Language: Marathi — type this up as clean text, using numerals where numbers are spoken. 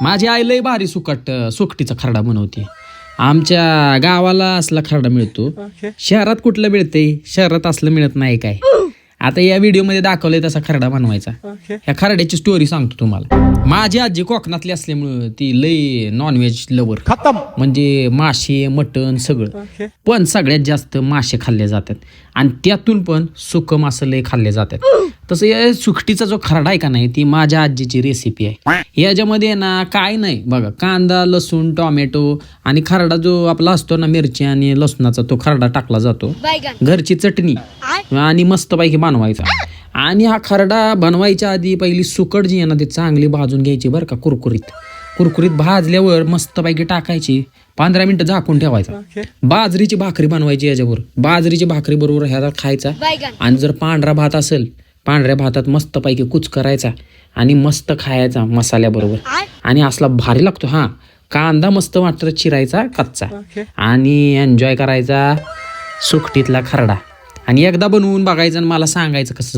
माझी आई लय भारी सुकटीचा खरडा बनवते. आमच्या गावाला असला खरडा मिळतो. शहरात कुठलं मिळतंय? शहरात असलं मिळत नाही काय. आता या व्हिडिओ मध्ये दाखवलंय तसा खरडा बनवायचा. ह्या खरड्याची स्टोरी सांगतो तुम्हाला. माझी आजी कोकणातली असल्यामुळं ती लय नॉनव्हेज लवर, म्हणजे मासे मटण सगळं. पण सगळ्यात जास्त मासे खाल्ले जातात आणि त्यातून पण सुकं मासं लय खाल्ले जातात. तसं या सुकटीचा जो खरडा आहे का नाही, ती माझ्या आजीची रेसिपी आहे. याच्यामध्ये ना काय नाही बघा, कांदा लसूण टोमॅटो आणि खरडा जो आपला असतो ना, मिरची आणि लसणाचा तो खरडा टाकला जातो. घरची चटणी आणि मस्तपैकी बनवायचा. आणि हा खरडा बनवायच्या आधी पहिली सुकट जी आहे ना, ती चांगली भाजून घ्यायची बरं का. कुरकुरीत भाजल्यावर मस्तपैकी टाकायची. 15 मिनिटं झाकून ठेवायचा. बाजरीची भाकरी बनवायची याच्यावर. बाजरीची भाकरी बरोबर ह्याला खायचा. आणि जर पांढरा भात असेल, पांढऱ्या भातात मस्तपैकी कुच करायचा आणि मस्त खायचा मसाल्याबरोबर. आणि असला भारी लागतो. हा कांदा मस्त वाटत चिरायचा कच्चा आणि एन्जॉय करायचा सुकटीतला खरडा. आणि एकदा बनवून बघायचं आणि मला सांगायचं कसं